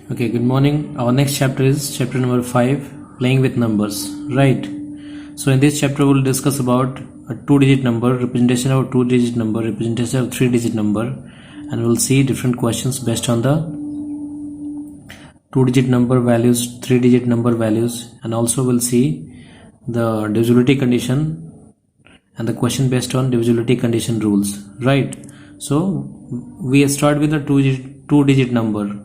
Okay, good morning. Our next chapter is chapter number 5, playing with numbers, right? So in this chapter we'll discuss about a two-digit number, representation of a two-digit number, representation of three-digit number, and we'll see different questions based on the two-digit number values, three-digit number values, and also we'll see the divisibility condition and the question based on divisibility condition rules, right? So we start with a two-digit number.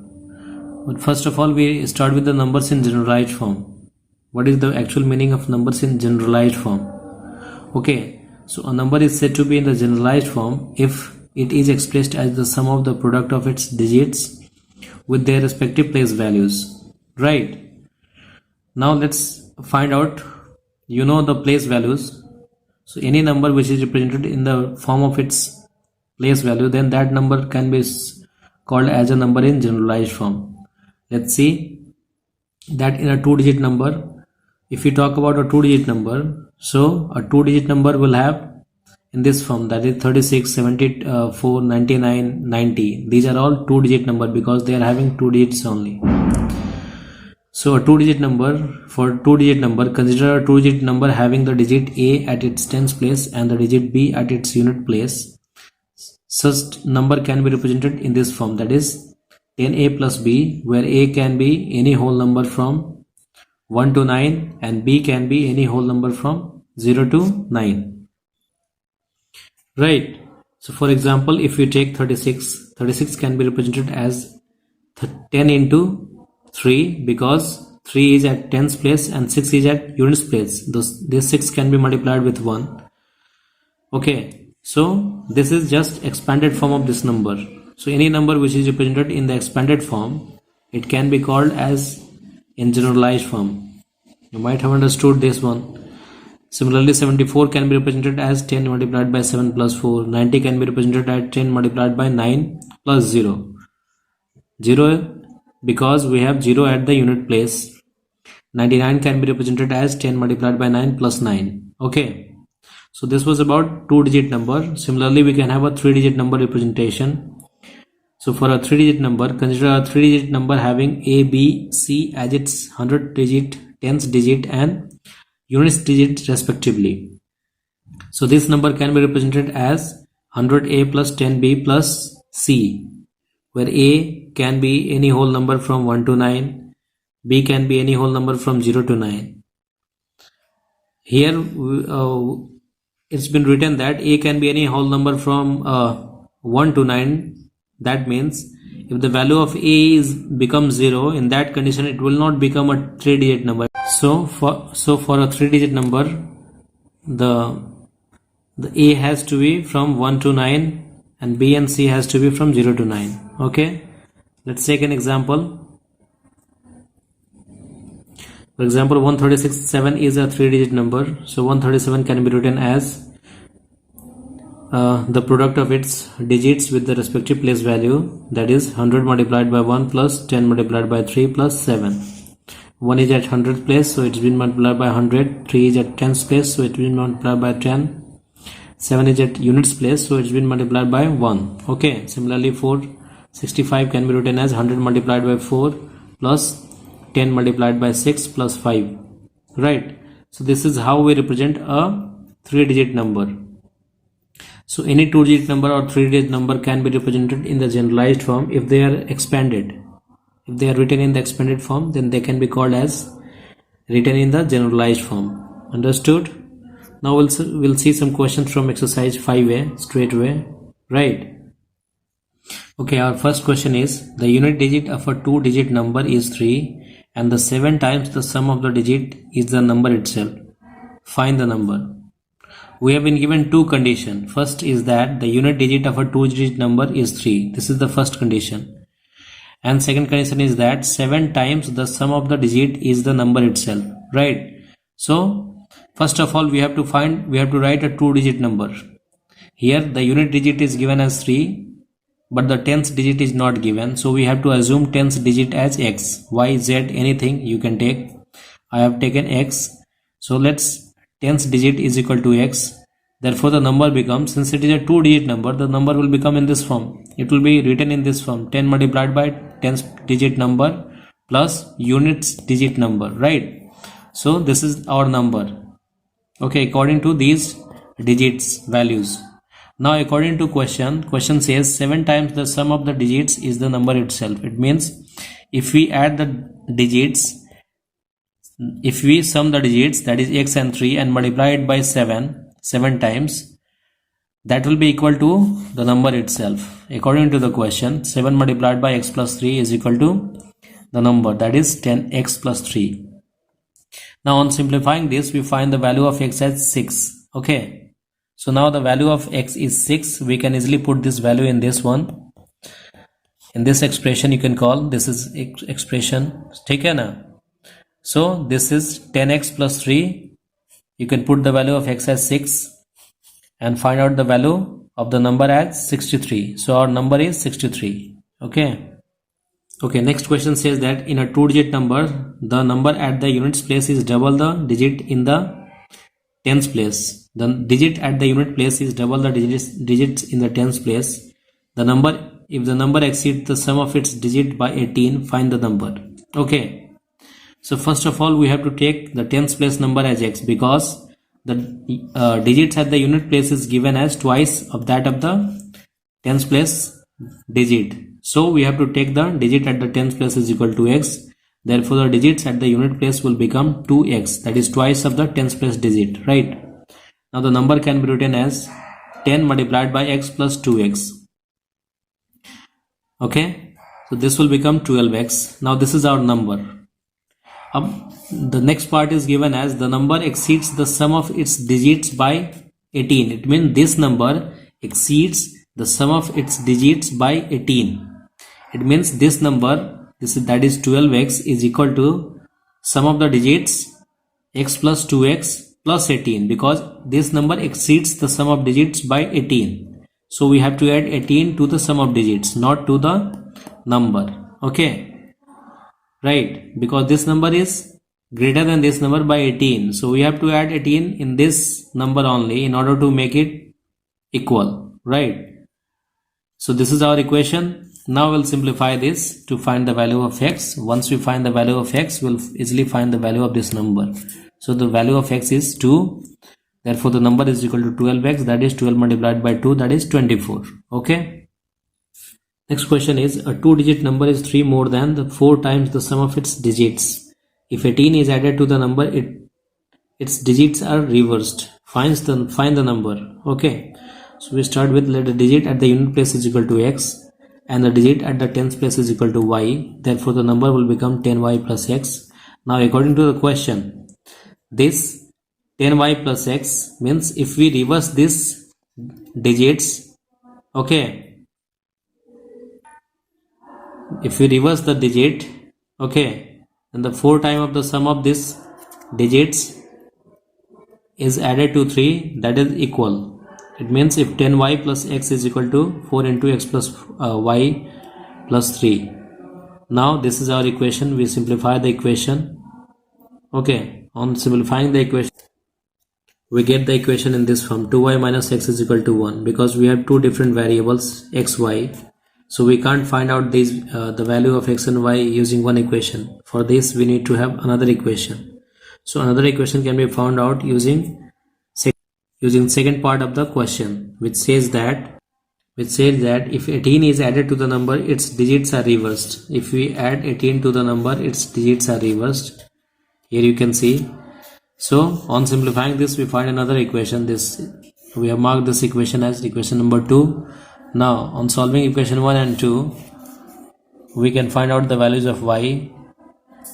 But first of all, we start with the numbers in generalized form. What is the actual meaning of numbers in generalized form? Okay, so a number is said to be in the generalized form if it is expressed as the sum of the product of its digits with their respective place values, right? Now let's find out, the place values. So any number which is represented in the form of its place value, then that number can be called as a number in generalized form. Let's see that in a two-digit number, if we talk about a two-digit number, so a two-digit number will have in this form, that is 36, 74, 99, 90. These are all two-digit number because they are having two digits only. So a two-digit number, for two-digit number, consider a two-digit number having the digit A at its tens place and the digit B at its unit place. Such number can be represented in this form, that is 10a plus b, where a can be any whole number from 1 to 9 and b can be any whole number from 0 to 9, right? So for example, if we take 36 can be represented as 10 into 3 because 3 is at tens place and 6 is at units place. This 6 can be multiplied with 1. Okay, so this is just expanded form of this number. So any number which is represented in the expanded form, it can be called as in generalized form. You might have understood this one. Similarly, 74 can be represented as 10 multiplied by 7 plus 4. 90 can be represented as 10 multiplied by 9 plus 0. 0 because we have 0 at the unit place. 99 can be represented as 10 multiplied by 9 plus 9. Okay. So this was about two-digit number. Similarly, we can have a three-digit number representation. So for a three-digit number, consider a three-digit number having A, B, C as its 100th digit, 10th digit and units digit respectively. So this number can be represented as 100A plus 10B plus C, where A can be any whole number from 1 to 9, B can be any whole number from 0 to 9. Here it's been written that A can be any whole number from 1 to 9. That means if the value of A becomes 0, in that condition it will not become a three-digit number. So for a three-digit number, the A has to be from 1 to 9 and B and C has to be from 0 to 9. Okay, let's take an example. For example, 136.7 is a three-digit number. So 137 can be written as the product of its digits with the respective place value, that is 100 multiplied by 1 plus 10 multiplied by 3 plus 7. 1 is at 100th place, so it's been multiplied by 100. 3 is at 10th place, so it's been multiplied by 10. 7 is at units place, so it's been multiplied by 1. Okay, similarly 465 can be written as 100 multiplied by 4 plus 10 multiplied by 6 plus 5, right? So this is how we represent a three-digit number. So any two-digit number or three-digit number can be represented in the generalized form if they are expanded. If they are written in the expanded form, then they can be called as written in the generalized form. Understood? Now we'll see some questions from exercise 5a straight away, right? Okay, our first question is, the unit digit of a two-digit number is 3 and the 7 times the sum of the digit is the number itself. Find the number. We have been given two conditions. First is that the unit digit of a two-digit number is 3. This is the first condition. And second condition is that 7 times the sum of the digit is the number itself, right? So first of all, we have to write a two-digit number. Here the unit digit is given as 3, but the 10th digit is not given. So we have to assume 10th digit as x, y, z, anything you can take. I have taken x. So let's 10th digit is equal to x. Therefore the number becomes, since it is a two-digit number, the number will become in this form. It will be written in this form, 10 multiplied by 10th digit number plus units digit number, right? So this is our number, okay, according to these digits values. Now according to question says 7 times the sum of the digits is the number itself. It means if we add the digits, if we sum the digits, that is x and 3, and multiply it by 7 times, that will be equal to the number itself. According to the question, 7 multiplied by x plus 3 is equal to the number, that is 10x plus 3. Now on simplifying this, we find the value of x as 6. Okay, so now the value of x is 6. We can easily put this value in this one, in this expression. You can call this is expression, take care now. So this is 10x plus 3. You can put the value of x as 6 and find out the value of the number as 63. So our number is 63. Okay. Okay, next question says that in a 2-digit number, the number at the units place is double the digit in the tens place. The digit at the unit place is double the digits in the tens place. The number, if the number exceeds the sum of its digit by 18, find the number. Okay. So first of all, we have to take the tens place number as x, because the digits at the unit place is given as twice of that of the tens place digit. So we have to take the digit at the tens place is equal to x. Therefore the digits at the unit place will become 2x, that is twice of the tens place digit, right? Now the number can be written as 10 multiplied by x plus 2x. Okay, so this will become 12x. Now this is our number. The next part is given as the number exceeds the sum of its digits by 18. It means this number exceeds the sum of its digits by 18. It means this number, that is 12x, is equal to sum of the digits x plus 2x plus 18, because this number exceeds the sum of digits by 18. So we have to add 18 to the sum of digits, not to the number. Okay. Right, because this number is greater than this number by 18. So we have to add 18 in this number only in order to make it equal, right? So this is our equation. Now we'll simplify this to find the value of x. Once we find the value of x, we'll easily find the value of this number. So the value of x is 2. Therefore the number is equal to 12x, that is 12 multiplied by 2, that is 24. Okay. Next question is, a 2-digit number is 3 more than the 4 times the sum of its digits. If 18 is added to the number, its digits are reversed. Find the number. Okay. So we start with, let the digit at the unit place is equal to x and the digit at the tens place is equal to y. Therefore the number will become 10y plus x. Now according to the question, this 10y plus x means if we reverse this digits, okay, if we reverse the digit, okay, then the 4 times of the sum of this digits is added to 3, that is equal. It means if 10y plus x is equal to 4 into x plus y plus 3. Now this is our equation. We simplify the equation. Okay, on simplifying the equation, we get the equation in this form: 2y minus x is equal to 1, because we have two different variables x, y. So we can't find out these the value of x and y using one equation. For this we need to have another equation. So another equation can be found out using second part of the question, which says that if 18 is added to the number, its digits are reversed. If we add 18 to the number, its digits are reversed. Here you can see. So on simplifying this, we find another equation. We have marked this equation as equation number 2. Now on solving equation 1 and 2, we can find out the values of y.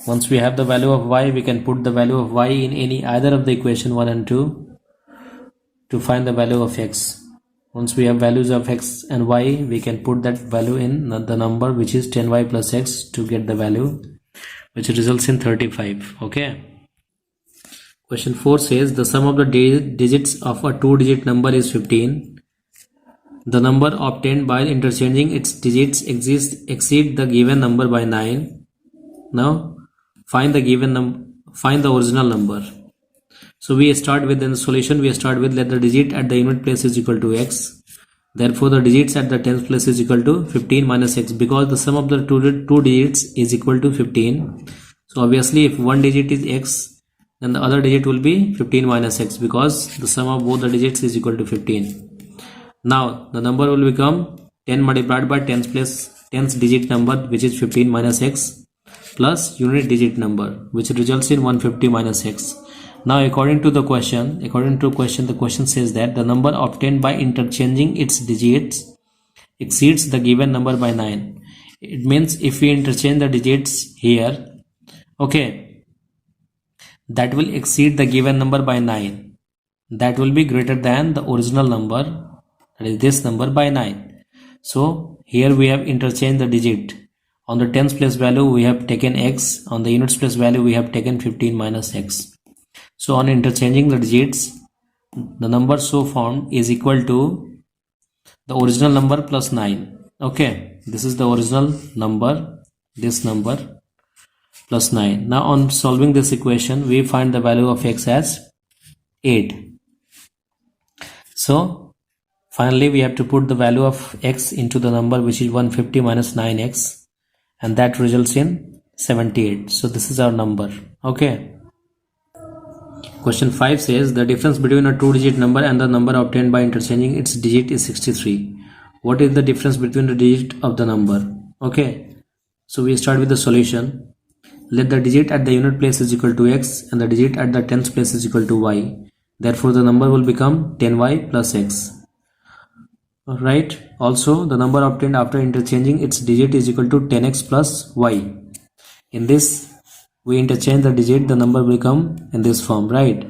Once we have the value of y, we can put the value of y in either of the equation 1 and 2 to find the value of x. Once we have values of x and y, we can put that value in the number, which is 10y plus x, to get the value, which results in 35. Okay. Question 4 says the sum of the digits of a 2-digit number is 15. The number obtained by interchanging its digits exceed the given number by 9. Now find the original number. So we start with, in the solution we start with, let the digit at the unit place is equal to x. Therefore, the digits at the 10th place is equal to 15 minus x, because the sum of the two digits is equal to 15. So obviously, if one digit is x, then the other digit will be 15 minus x, because the sum of both the digits is equal to 15. Now the number will become 10 multiplied by 10th digit number, which is 15 minus x, plus unit digit number, which results in 150 minus x. Now according to the question, the question says that the number obtained by interchanging its digits exceeds the given number by 9. It means if we interchange the digits here, okay, that will exceed the given number by 9. That will be greater than the original number, that is this number, by 9. So here we have interchanged the digit. On the 10th place value we have taken x, on the units place value we have taken 15 minus x. So on interchanging the digits, the number so formed is equal to the original number plus 9. Okay, this is the original number, this number plus 9. Now on solving this equation, we find the value of x as 8. So finally we have to put the value of x into the number, which is 150 minus 9x, and that results in 78. So this is our number. Okay. Question 5 says the difference between a two-digit number and the number obtained by interchanging its digit is 63. What is the difference between the digit of the number? Okay, so we start with the solution. Let the digit at the unit place is equal to x and the digit at the 10th place is equal to y. Therefore the number will become 10y plus x. Right. Also the number obtained after interchanging its digit is equal to 10x plus y. In this we interchange the digit, the number will come in this form, right?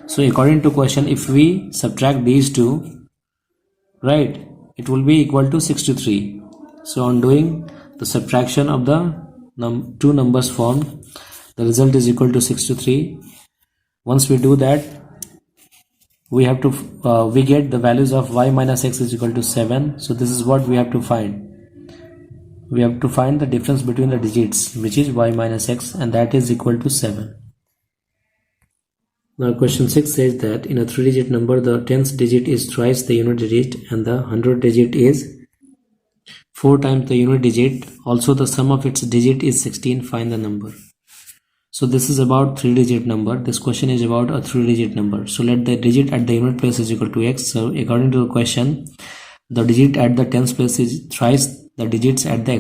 So according to question, if we subtract these two, right, it will be equal to 63. So on doing the subtraction of the two numbers formed, the result is equal to 63. Once we do that, we have to we get the values of y minus x is equal to 7. So this is what we have to find. We have to find the difference between the digits, which is y minus x, and that is equal to 7. Now question 6 says that in a 3-digit number, the 10th digit is thrice the unit digit and the 100th digit is 4 times the unit digit. Also the sum of its digit is 16. Find the number. So this is about 3-digit number. This question is about a 3-digit number. So let the digit at the unit place is equal to x. So according to the question, the digit at the 10th place is thrice the digits at the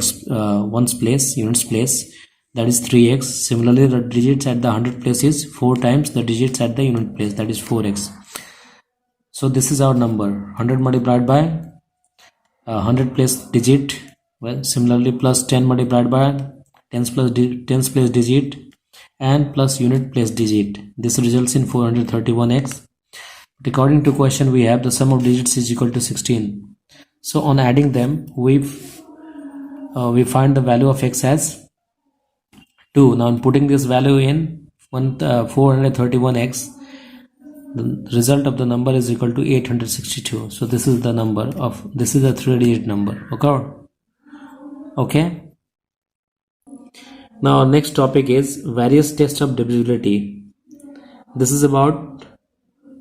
ones place, units place, that is 3x. Similarly, the digits at the 100th place is 4 times the digits at the unit place, that is 4x. So this is our number, 100 multiplied by 100 place digit, well, similarly plus 10 multiplied by 10th place digit, and plus unit place digit. This results in 431x. But according to question, we have the sum of digits is equal to 16. So on adding them, we find the value of x as 2. Now putting this value in 431x, the result of the number is equal to 862. So this is the number of, this is a 3-digit number. Okay. Now our next topic is various tests of divisibility. This is about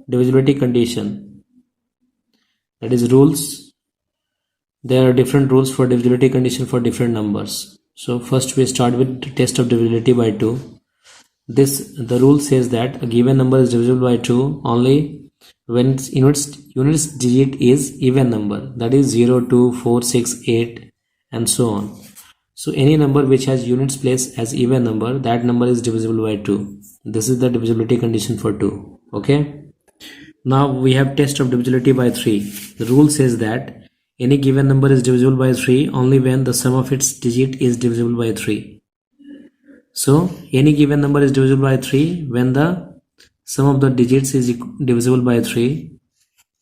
divisibility condition, that is rules. There are different rules for divisibility condition for different numbers. So first we start with the test of divisibility by 2. The rule says that a given number is divisible by 2 only when its units digit is even number, that is 0, 2, 4, 6, 8 and so on. So any number which has units place as even number, that number is divisible by 2. This is the divisibility condition for 2. Okay. Now we have test of divisibility by 3. The rule says that any given number is divisible by 3 only when the sum of its digit is divisible by 3. So any given number is divisible by 3 when the sum of the digits is divisible by 3.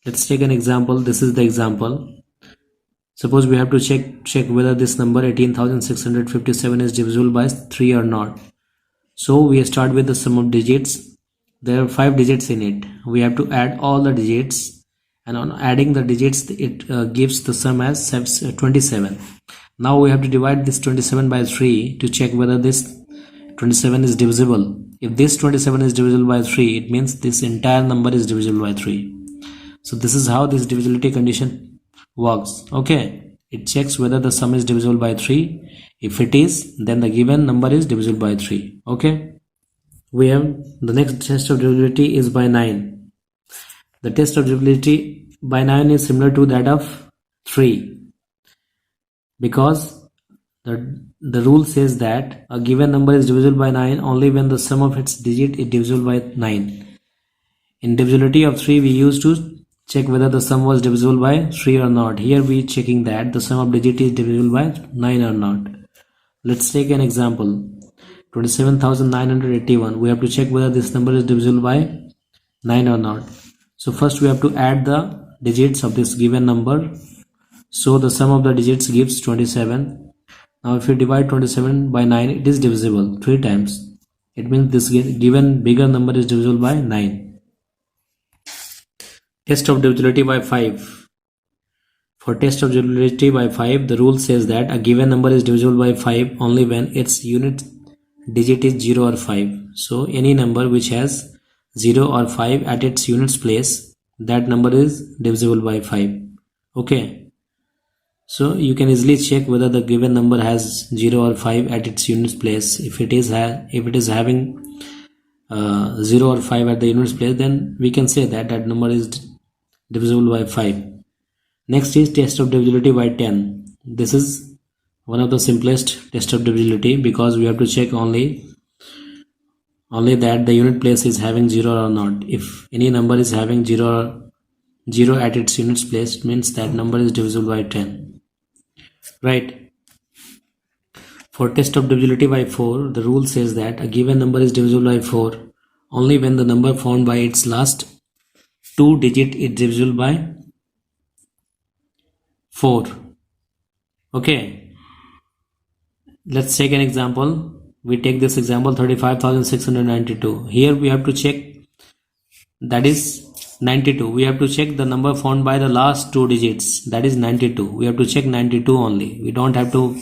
Let's take an example. This is the example. Suppose we have to check whether this number 18,657 is divisible by 3 or not. So we start with the sum of digits. There are 5 digits in it. We have to add all the digits. And on adding the digits, it gives the sum as 27. Now we have to divide this 27 by 3 to check whether this 27 is divisible. If this 27 is divisible by 3, it means this entire number is divisible by 3. So this is how this divisibility condition works. Okay, it checks whether the sum is divisible by 3. If it is, then the given number is divisible by 3. Okay, we have the next test of divisibility is by 9. The test of divisibility by 9 is similar to that of 3, because the rule says that a given number is divisible by 9 only when the sum of its digit is divisible by 9. In divisibility of 3, we used to check whether the sum was divisible by 3 or not. Here we checking that the sum of digit is divisible by 9 or not. Let's take an example. 27,981. We have to check whether this number is divisible by 9 or not. So first we have to add the digits of this given number. So the sum of the digits gives 27. Now if you divide 27 by 9, it is divisible 3 times. It means this given bigger number is divisible by 9. Test of divisibility by 5. For test of divisibility by 5, the rule says that a given number is divisible by 5 only when its unit digit is 0 or 5. So any number which has 0 or 5 at its units place, that number is divisible by 5. Okay, so you can easily check whether the given number has 0 or 5 at its units place. If it is having 0 or 5 at the units place, then we can say that that number is divisible by 5. Next is test of divisibility by 10. This is one of the simplest test of divisibility, because we have to check only that the unit place is having 0 or not. If any number is having 0 at its units place, it means that number is divisible by 10. Right. For test of divisibility by 4, the rule says that a given number is divisible by 4 only when the number found by its last 2 digit is divisible by 4. Okay, let's take an example. We take this example 35,692. Here we have to check, that is 92. We have to check the number found by the last 2 digits, that is 92. We have to check 92 only. We don't have to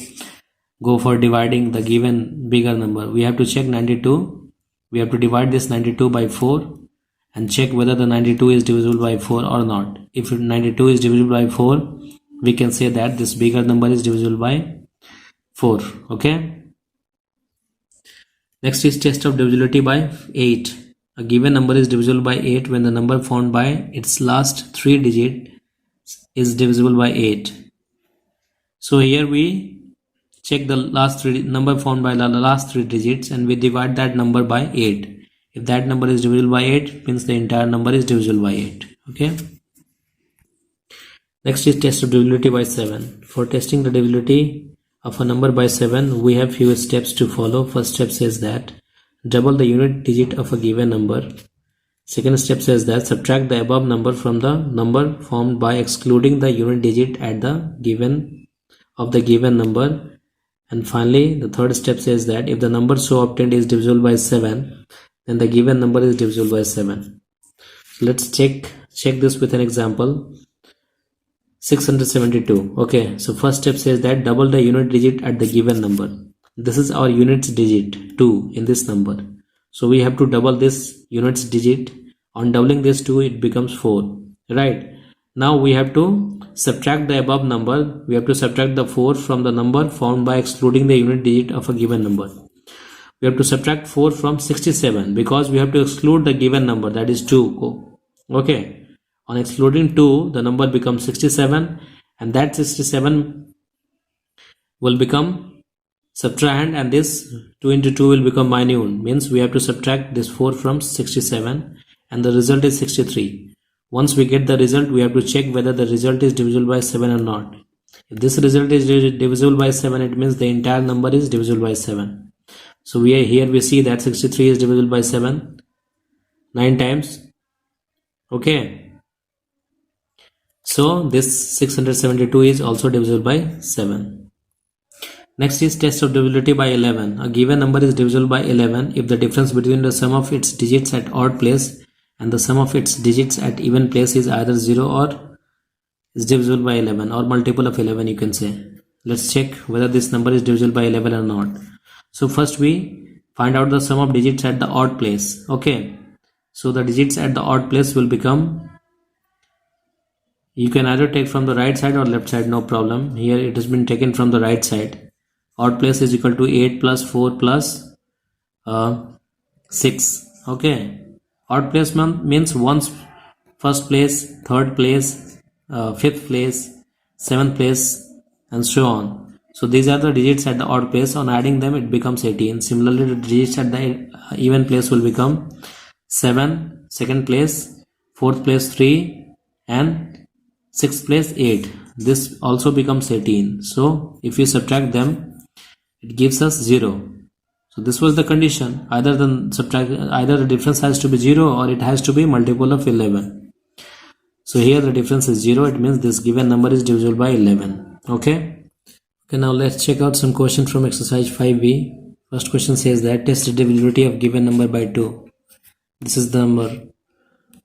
go for dividing the given bigger number. We have to check 92. We have to divide this 92 by 4 and check whether the 92 is divisible by 4 or not. If 92 is divisible by 4, we can say that this bigger number is divisible by 4. Okay. Next is test of divisibility by 8. A given number is divisible by 8 when the number found by its last 3 digits is divisible by 8. So here we check the number found by the last 3 digits and we divide that number by 8. If that number is divisible by 8, means the entire number is divisible by 8. Okay. Next is test of divisibility by 7. For testing the divisibility of a number by 7, we have few steps to follow. First step says that double the unit digit of a given number. Second step says that subtract the above number from the number formed by excluding the unit digit at the given number. And finally, the third step says that if the number so obtained is divisible by 7, then the given number is divisible by 7. So let's check this with an example. 672. Okay, so first step says that double the unit digit at the given number. This is our units digit 2 in this number. So we have to double this units digit. On doubling this 2, it becomes 4. Right. Now we have to subtract the above number. We have to subtract the 4 from the number found by excluding the unit digit of a given number. We have to subtract 4 from 67 because we have to exclude the given number, that is 2. Okay. On excluding 2, the number becomes 67, and that 67 will become subtrahend, and this 2 into 2 will become minus. Means we have to subtract this 4 from 67, and the result is 63. Once we get the result, we have to check whether the result is divisible by 7 or not. If this result is divisible by 7, it means the entire number is divisible by 7. So we see that 63 is divisible by 7 9 times. Okay. So this 672 is also divisible by 7. Next is test of divisibility by 11. A given number is divisible by 11 if the difference between the sum of its digits at odd place and the sum of its digits at even place is either 0 or is divisible by 11, or multiple of 11 you can say. Let's check whether this number is divisible by 11 or not. So first we find out the sum of digits at the odd place. Okay. So the digits at the odd place will become You can either take from the right side or left side, no problem. Here it has been taken from the right side. Odd place is equal to 8 plus 4 plus 6. Okay. Odd place means one's first place, third place, fifth place, seventh place, and so on. So these are the digits at the odd place. On adding them, it becomes 18. Similarly, the digits at the even place will become 7, second place, fourth place 3, and sixth place 8. This also becomes 18. So if we subtract them, it gives us 0. So this was the condition. Either the difference has to be 0 or it has to be multiple of 11. So here the difference is 0. It means this given number is divisible by 11. Okay. Now let's check out some questions from exercise 5b. First question says that test the divisibility of given number by 2. This is the number.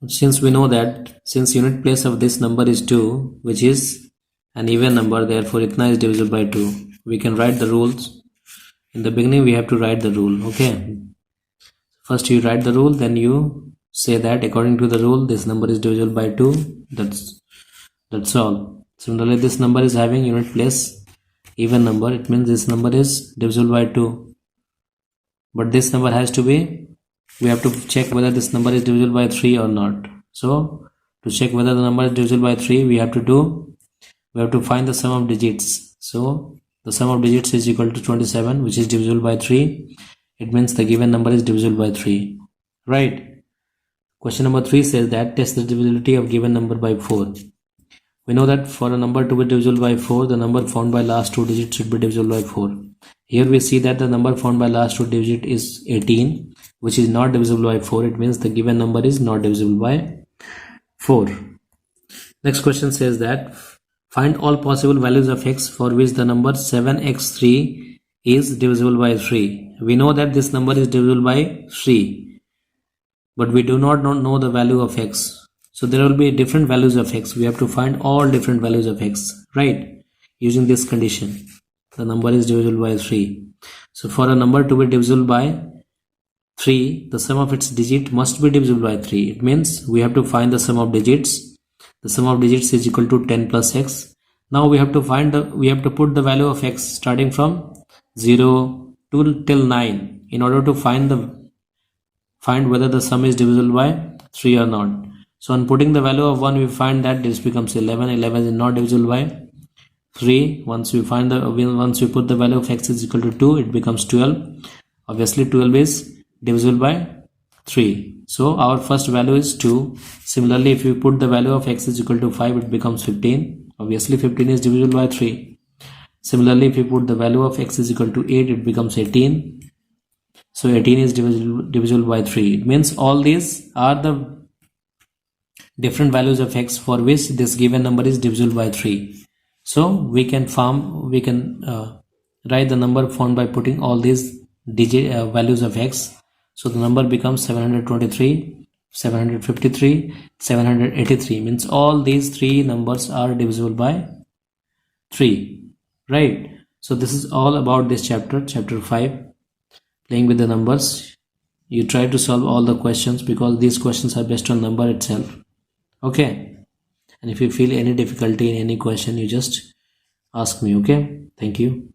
Since we know that since unit place of this number is 2, which is an even number, therefore itna is divisible by 2. We can write the rules. In the beginning we have to write the rule. Okay. First you write the rule, then you say that according to the rule this number is divisible by 2. That's all. Similarly, this number is having unit place even number. It means this number is divisible by 2. But this number has to be, we have to check whether this number is divisible by 3 or not. So to check whether the number is divisible by 3, we have to find the sum of digits. So the sum of digits is equal to 27, which is divisible by 3. It means the given number is divisible by 3. Right. Question number 3 says that test the divisibility of given number by 4. We know that for a number to be divisible by 4, the number found by last 2 digits should be divisible by 4. Here we see that the number found by last 2 digits is 18, which is not divisible by 4. It means the given number is not divisible by 4. Next question says that find all possible values of x for which the number 7x3 is divisible by 3. We know that this number is divisible by 3, but we do not know the value of x. So there will be different values of x. We have to find all different values of x, right? Using this condition, the number is divisible by 3. So for a number to be divisible by 3, the sum of its digit must be divisible by 3. It means we have to find the sum of digits. The sum of digits is equal to 10 plus x. Now we have to put the value of x starting from 0 to till 9 in order to find whether the sum is divisible by 3 or not. So on putting the value of 1, we find that this becomes 11. 11 is not divisible by 3. Once we put the value of x is equal to 2, it becomes 12. Obviously 12 is divisible by 3. So our first value is 2. Similarly, if we put the value of x is equal to 5, it becomes 15. Obviously 15 is divisible by 3. Similarly, if we put the value of x is equal to 8, it becomes 18. So 18 is divisible by 3. It means all these are the different values of x for which this given number is divisible by 3. So we can write the number found by putting all these values of x. So the number becomes 723, 753, 783. Means all these 3 numbers are divisible by 3. Right. So this is all about this chapter 5, playing with the numbers. You try to solve all the questions because these questions are based on number itself. Okay. And if you feel any difficulty in any question, you just ask me. Okay. Thank you.